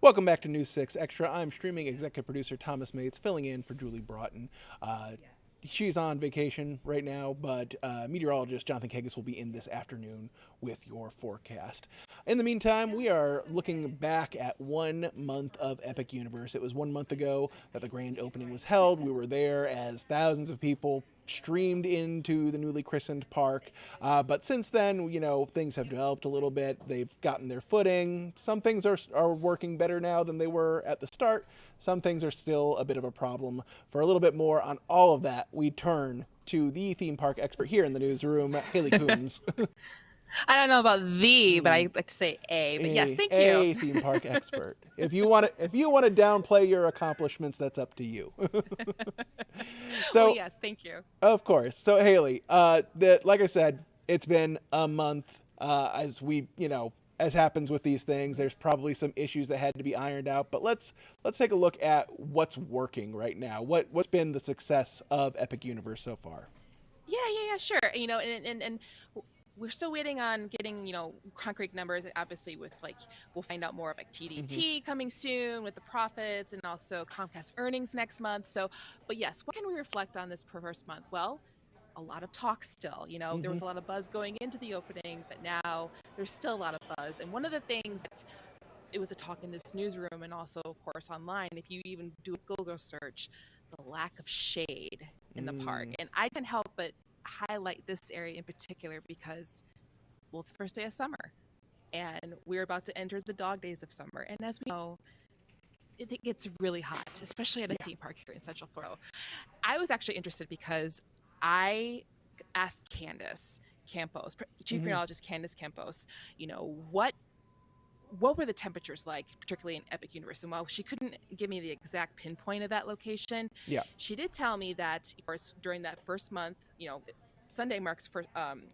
Welcome back to News 6 Extra. I'm streaming executive producer Thomas Mates, filling in for Julie Broughton. Uh, she's on vacation right now, but meteorologist Jonathan Kegas will be in this afternoon with your forecast. In the meantime, we are looking back at 1 month of Epic Universe. It was 1 month ago that the grand opening was held. We were there as thousands of people streamed into the newly christened park. But since then, things have developed a little bit. They've gotten their footing. Some things are working better now than they were at the start. Some things are still a bit of a problem. For a little bit more on all of that, we turn to the theme park expert here in the newsroom, Haley Coombs. I don't know about the, but I like to say a. But yes, thank you. A theme park expert. If you want to downplay your accomplishments, that's up to you. So well, yes, thank you. Of course. So Haley, like I said, it's been a month. As happens with these things, there's probably some issues that had to be ironed out. But let's take a look at what's working right now. What's been the success of Epic Universe so far? Yeah, sure. And we're still waiting on getting, concrete numbers. Obviously, we'll find out more of TDT coming soon with the profits and also Comcast earnings next month. So, but yes, what can we reflect on this first month? Well, a lot of talk still. There was a lot of buzz going into the opening, but now there's still a lot of buzz. And one of the things that it was a talk in this newsroom and also, of course, online, if you even do a Google search, the lack of shade in the park. And I can't help but highlight this area in particular because, well, it's the first day of summer and we're about to enter the dog days of summer. And as we know, it gets really hot, especially at a theme park here in Central Florida. I was actually interested because I asked Candace Campos, Chief Meteorologist Candace Campos, what were the temperatures like, particularly in Epic Universe? And while she couldn't give me the exact pinpoint of that location, she did tell me that, of course, during that first month, Sunday marks for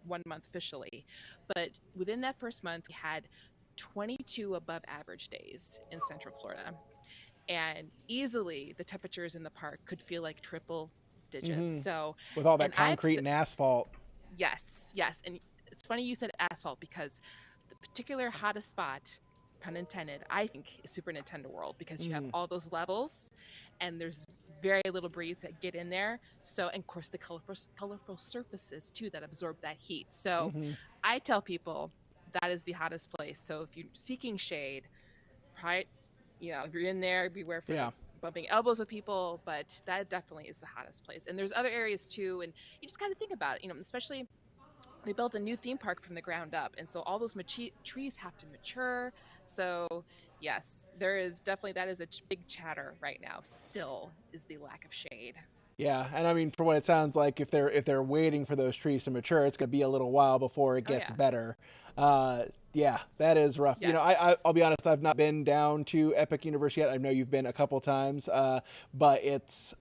1 month officially, but within that first month, we had 22 above average days in Central Florida. And easily the temperatures in the park could feel like triple digits. So with all that concrete and asphalt. Yes. And it's funny you said asphalt because the particular hottest spot, pun intended, I think is Super Nintendo World because you have all those levels and there's very little breeze that get in there. So, and of course the colorful surfaces too that absorb that heat. So I tell people that is the hottest place. So if you're seeking shade, if you're in there, beware for bumping elbows with people, but that definitely is the hottest place. And there's other areas too. And you just got to think about it, especially they built a new theme park from the ground up. And so all those trees have to mature. So yes, that is a big chatter right now still is the lack of shade. Yeah, and I mean, for what it sounds like, if they're waiting for those trees to mature, it's gonna be a little while before it gets better. Yeah, that is rough. Yes. I'll be honest, I've not been down to Epic Universe yet. I know you've been a couple times, but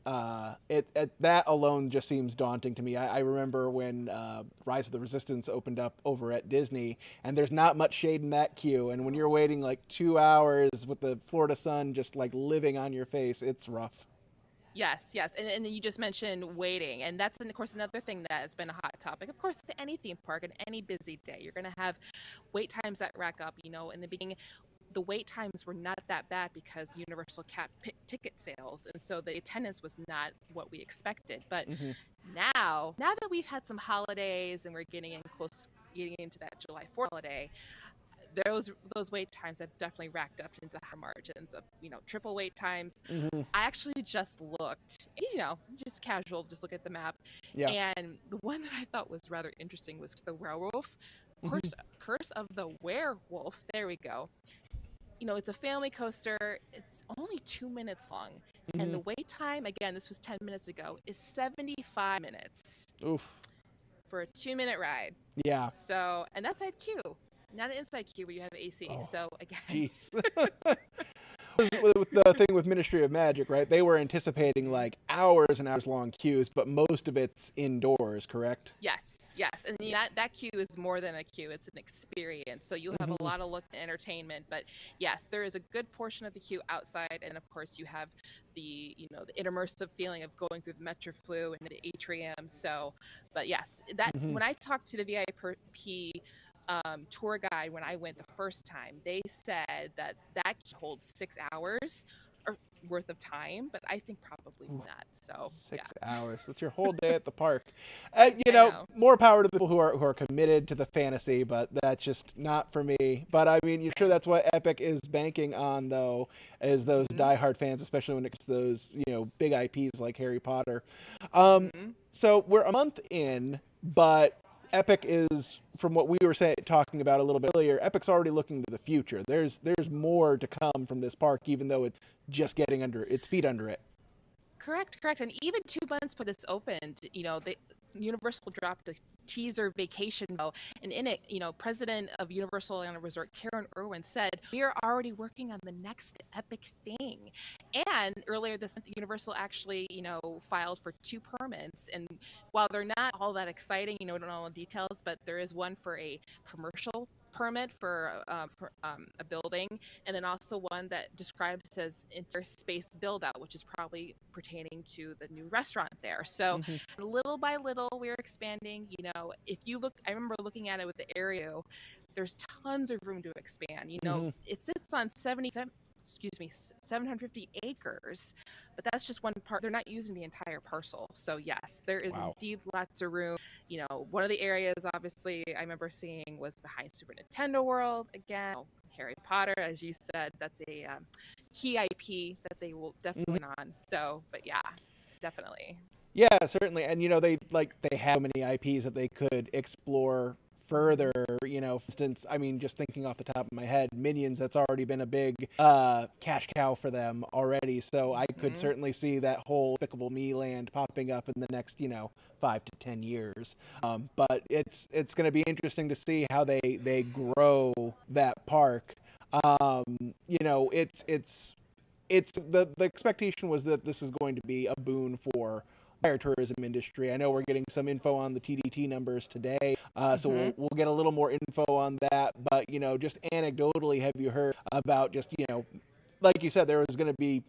that alone just seems daunting to me. I remember when Rise of the Resistance opened up over at Disney, and there's not much shade in that queue, and when you're waiting like 2 hours with the Florida sun just like living on your face, it's rough. Yes. And then you just mentioned waiting. And that's, of course, another thing that has been a hot topic. Of course, at any theme park and any busy day, you're going to have wait times that rack up. In the beginning, the wait times were not that bad because Universal capped ticket sales. And so the attendance was not what we expected. But now that we've had some holidays and we're getting into that July 4th holiday, those wait times have definitely racked up into the high margins of triple wait times. I actually just looked, just casual, just look at the map, and the one that I thought was rather interesting was the werewolf. Curse of the Werewolf. There we go. It's a family coaster. It's only 2 minutes long, and the wait time, again, this was 10 minutes ago, is 75 minutes. Oof. For a 2-minute ride. Yeah. So, and that's side queue. Not an inside queue where you have AC. So again, jeez. With the thing with Ministry of Magic, right? They were anticipating like hours and hours long queues, but most of it's indoors, correct? Yes. And that queue is more than a queue; it's an experience. So you have a lot of look and entertainment. But yes, there is a good portion of the queue outside, and of course you have the the immersive feeling of going through the Metroflux and the atrium. So, but yes, that when I talked to the VIP tour guide when I went the first time, they said that that holds 6 hours or worth of time, but I think probably Ooh, not. So yeah, 6 hours. That's your whole day at the park. I know. More power to the people who are committed to the fantasy, but that's just not for me. But I mean, you're sure that's what Epic is banking on, though, is those Hmm. diehard fans, especially when it comes to those big IPs like Harry Potter. Um, Hmm. so we're a month in, but Epic is, from what we were talking about a little bit earlier, Epic's already looking to the future. There's more to come from this park, even though it's just getting under its feet under it. Correct, correct. And even 2 months before this opened, they Universal dropped a teaser vacation though, and in it, President of Universal Orlando Resort Karen Irwin said, "We are already working on the next epic thing." And earlier this month, Universal actually, filed for 2 permits. And while they're not all that exciting, we don't know all the details, but there is one for a commercial permit for a building, and then also one that describes as interspace build out, which is probably pertaining to the new restaurant there. So Hmm. little by little, we're expanding. If you look, I remember looking at it with the Aereo, there's tons of room to expand. Hmm. It sits on 750 acres, but that's just one part. They're not using the entire parcel. So yes, there is Wow. indeed lots of room. One of the areas obviously I remember seeing was behind Super Nintendo World again. Harry Potter, as you said, that's a key IP that they will Hmm. definitely on. So, but yeah, definitely. Yeah, certainly. And they have so many IPs that they could explore Hmm. further. For instance, I mean, just thinking off the top of my head, Minions, that's already been a big cash cow for them already. So I could Hmm. certainly see that whole Despicable Me land popping up in the next 5 to 10 years. But it's going to be interesting to see how they grow that park. Um, it's the expectation was that this is going to be a boon for entire tourism industry. I know we're getting some info on the TDT numbers today, so Hmm. we'll get a little more info on that. But just anecdotally, have you heard about just like you said, there was going to be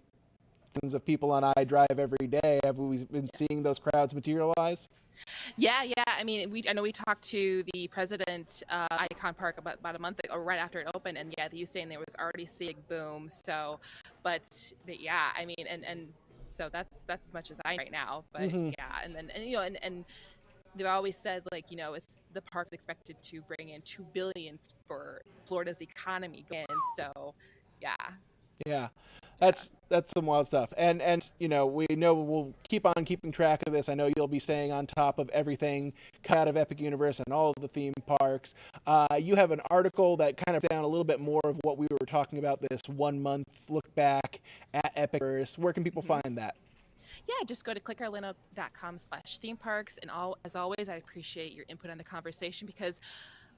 thousands of people on iDrive every day. Have we been seeing those crowds materialize? Yeah, yeah. I mean, I know we talked to the president Icon Park about a month ago, or right after it opened, and yeah, he was saying there was already seeing boom. So, but yeah, I mean, and so that's as much as I know right now. But Hmm. yeah, and then and they've always said, like, it's the park's expected to bring in 2 billion for Florida's economy. And so, yeah, Yeah, yeah. that's some wild stuff. And we know we'll keep on keeping track of this. I know you'll be staying on top of everything out of Epic Universe and all of the theme parks. You have an article that kind of down a little bit more of what we were talking about, this 1 month look back at Epic Universe. Where can people Hmm. find that? Yeah, just go to clickorlando.com/theme parks. And as always, I appreciate your input on the conversation, because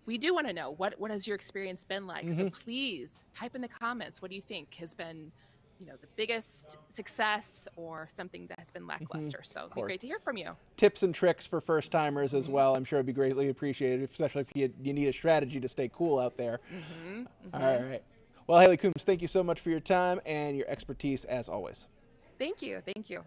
we do want to know what has your experience been like. So Hmm. please type in the comments. What do you think has been, the biggest success or something that has been Hmm. lackluster? So it'd be Or great to hear from you. tips and tricks for first timers as Hmm. well. I'm sure it'd be greatly appreciated, especially if you need a strategy to stay cool out there. Hmm. All Hmm. right. Well, Haley Coombs, thank you so much for your time and your expertise as always. Thank you. Thank you.